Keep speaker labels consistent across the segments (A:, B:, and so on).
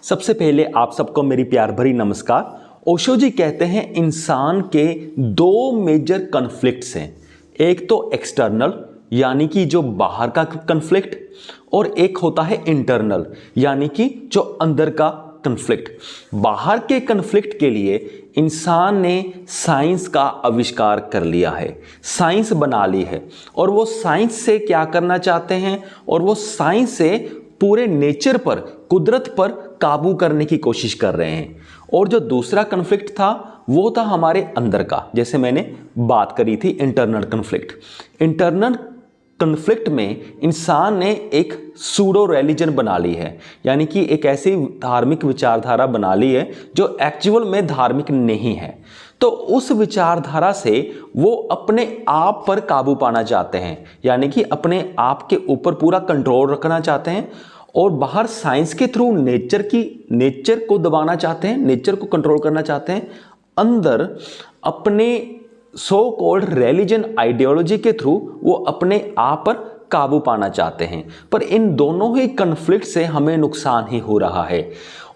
A: सबसे पहले आप सबको मेरी प्यार भरी नमस्कार। ओशो जी कहते हैं इंसान के दो मेजर कन्फ्लिक्ट्स हैं, एक तो एक्सटर्नल यानी कि जो बाहर का कन्फ्लिक्ट और एक होता है इंटरनल यानी कि जो अंदर का कन्फ्लिक्ट। बाहर के कन्फ्लिक्ट के लिए इंसान ने साइंस का आविष्कार कर लिया है, साइंस बना ली है और वो साइंस से क्या करना चाहते हैं और वो साइंस से पूरे नेचर पर, कुदरत पर काबू करने की कोशिश कर रहे हैं। और जो दूसरा कन्फ्लिक्ट था वो था हमारे अंदर का, जैसे मैंने बात करी थी इंटरनल कन्फ्लिक्ट। इंटरनल कन्फ्लिक्ट में इंसान ने एक सूडो रिलीजन बना ली है, यानी कि एक ऐसी धार्मिक विचारधारा बना ली है जो एक्चुअल में धार्मिक नहीं है। तो उस विचारधारा से वो अपने आप पर काबू पाना चाहते हैं, यानी कि अपने आप के ऊपर पूरा कंट्रोल रखना चाहते हैं और बाहर साइंस के थ्रू नेचर को दबाना चाहते हैं, नेचर को कंट्रोल करना चाहते हैं। अंदर अपने सो कॉल्ड रिलीजन आइडियोलॉजी के थ्रू वो अपने आप पर काबू पाना चाहते हैं। पर इन दोनों ही कन्फ्लिक्ट से हमें नुकसान ही हो रहा है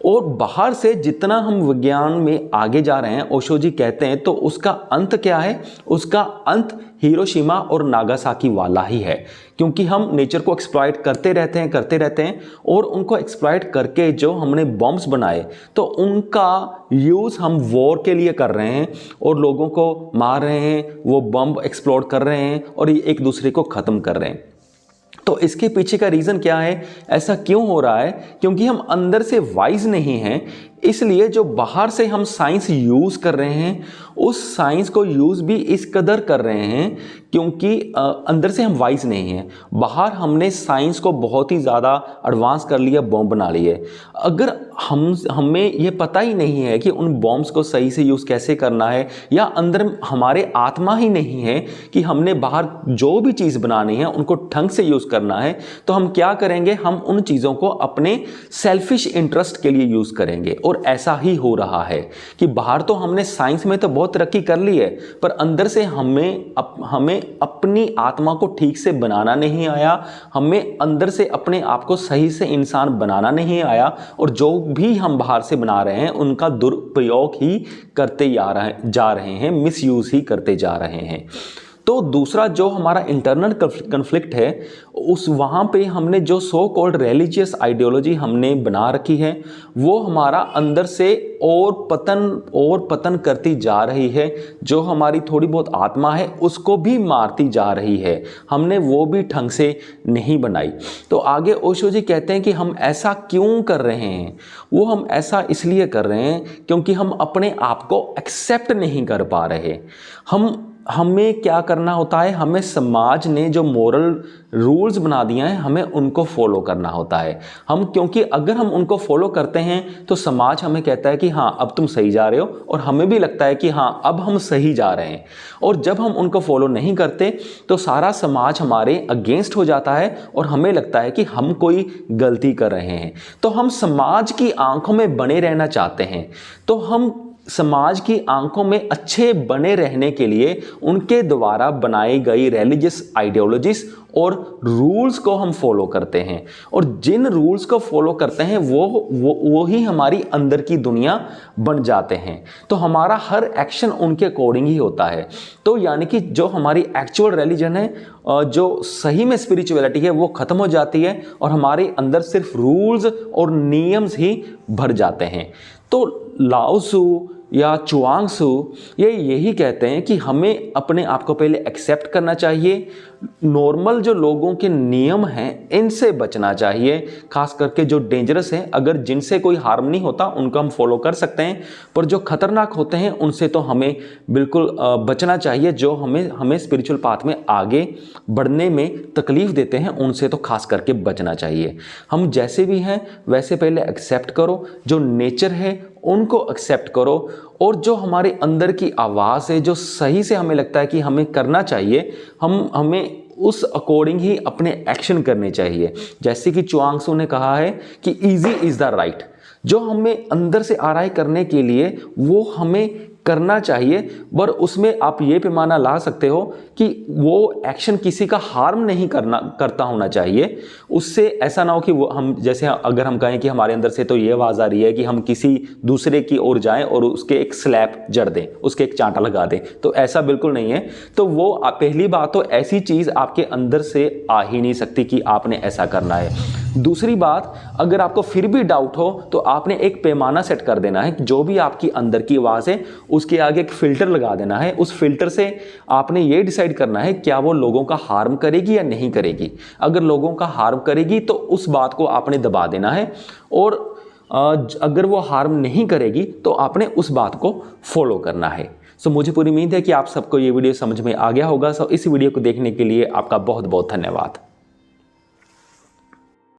A: और बाहर से जितना हम विज्ञान में आगे जा रहे हैं, ओशो जी कहते हैं, तो उसका अंत क्या है? उसका अंत हिरोशिमा और नागासाकी वाला ही है, क्योंकि हम नेचर को एक्सप्लॉइट करते रहते हैं और उनको एक्सप्लॉइट करके जो हमने बॉम्ब्स बनाए तो उनका यूज़ हम वॉर के लिए कर रहे हैं और लोगों को मार रहे हैं, वो बम एक्सप्लोड कर रहे हैं और ये एक दूसरे को ख़त्म कर रहे हैं। तो इसके पीछे का रीज़न क्या है? ऐसा क्यों हो रहा है? क्योंकि हम अंदर से वाइज नहीं हैं, इसलिए जो बाहर से हम साइंस यूज़ कर रहे हैं उस साइंस को यूज़ भी इस कदर कर रहे हैं क्योंकि अंदर से हम वाइज नहीं हैं। बाहर हमने साइंस को बहुत ही ज़्यादा एडवांस कर लिया, बॉम्ब बना लिए। अगर हमें ये पता ही नहीं है कि उन बॉम्ब्स को सही से यूज़ कैसे करना है, या अंदर हमारे आत्मा ही नहीं है कि हमने बाहर जो भी चीज़ बनानी है उनको ढंग से यूज़ करना है, तो हम क्या करेंगे? हम उन चीज़ों को अपने सेल्फिश इंटरेस्ट के लिए यूज़ करेंगे। और ऐसा ही हो रहा है कि बाहर तो हमने साइंस में तो बहुत तरक्की कर ली है, पर अंदर से हमें अपनी आत्मा को ठीक से बनाना नहीं आया, हमें अंदर से अपने आप को सही से इंसान बनाना नहीं आया और जो भी हम बाहर से बना रहे हैं उनका दुरुपयोग ही करते जा रहे हैं, मिसयूज ही करते जा रहे हैं। तो दूसरा जो हमारा इंटरनल कन्फ्लिक्ट है, उस वहाँ पे हमने जो सो कॉल्ड रिलीजियस आइडियोलॉजी हमने बना रखी है वो हमारा अंदर से और पतन करती जा रही है। जो हमारी थोड़ी बहुत आत्मा है उसको भी मारती जा रही है, हमने वो भी ढंग से नहीं बनाई। तो आगे ओशो जी कहते हैं कि हम ऐसा क्यों कर रहे हैं? वो हम ऐसा इसलिए कर रहे हैं क्योंकि हम अपने आप को एक्सेप्ट नहीं कर पा रहे। हमें क्या करना होता है? हमें समाज ने जो मोरल रूल्स बना दिया है हमें उनको फॉलो करना होता है। क्योंकि अगर हम उनको फॉलो करते हैं तो समाज हमें कहता है कि हाँ अब तुम सही जा रहे हो, और हमें भी लगता है कि हाँ अब हम सही जा रहे हैं। और जब हम उनको फॉलो नहीं करते तो सारा समाज हमारे अगेंस्ट हो जाता है और हमें लगता है कि हम कोई गलती कर रहे हैं। तो हम समाज की आंखों में बने रहना चाहते हैं, तो हम समाज की आंखों में अच्छे बने रहने के लिए उनके द्वारा बनाई गई रिलीजियस आइडियोलॉजीज और रूल्स को हम फॉलो करते हैं, और जिन रूल्स को फॉलो करते हैं वो ही हमारी अंदर की दुनिया बन जाते हैं। तो हमारा हर एक्शन उनके अकॉर्डिंग ही होता है। तो यानी कि जो हमारी एक्चुअल रिलीजन है, जो सही में स्पिरिचुअलिटी है, वो ख़त्म हो जाती है और हमारे अंदर सिर्फ रूल्स और नियम्स ही भर जाते हैं। तो लाओ त्सु या चुआंग त्सु ये यही कहते हैं कि हमें अपने आप को पहले एक्सेप्ट करना चाहिए, नॉर्मल जो लोगों के नियम हैं इनसे बचना चाहिए, खास करके जो डेंजरस हैं, अगर जिनसे कोई हार्म नहीं होता उनको हम फॉलो कर सकते हैं, पर जो खतरनाक होते हैं उनसे तो हमें बिल्कुल बचना चाहिए। जो हमें स्पिरिचुअल पाथ में आगे बढ़ने में तकलीफ देते हैं उनसे तो खास करके बचना चाहिए। हम जैसे भी हैं वैसे पहले एक्सेप्ट करो, जो नेचर है उनको एक्सेप्ट करो, और जो हमारे अंदर की आवाज़ है, जो सही से हमें लगता है कि हमें करना चाहिए, हमें उस अकॉर्डिंग ही अपने एक्शन करने चाहिए। जैसे कि चुआंग त्सु ने कहा है कि ईजी इज़ द राइट, जो हमें अंदर से आरआई करने के लिए वो हमें करना चाहिए, पर उसमें आप ये पैमाना ला सकते हो कि वो एक्शन किसी का हार्म नहीं करता होना चाहिए। उससे ऐसा ना हो कि वो हम जैसे अगर हम कहें कि हमारे अंदर से तो ये आवाज़ आ रही है कि हम किसी दूसरे की ओर जाएं और उसके एक स्लैप जड़ दें, उसके एक चांटा लगा दें, तो ऐसा बिल्कुल नहीं है। तो वो पहली बात तो ऐसी चीज़ आपके अंदर से आ ही नहीं सकती कि आपने ऐसा करना है। दूसरी बात, अगर आपको फिर भी डाउट हो तो आपने एक पैमाना सेट कर देना है कि जो भी आपकी अंदर की आवाज़ है उसके आगे एक फिल्टर लगा देना है। उस फिल्टर से आपने ये डिसाइड करना है क्या वो लोगों का हार्म करेगी या नहीं करेगी। अगर लोगों का हार्म करेगी तो उस बात को आपने दबा देना है, और अगर वो हार्म नहीं करेगी तो आपने उस बात को फॉलो करना है। सो मुझे पूरी उम्मीद है कि आप सबको ये वीडियो समझ में आ गया होगा। सो इस वीडियो को देखने के लिए आपका बहुत बहुत धन्यवाद।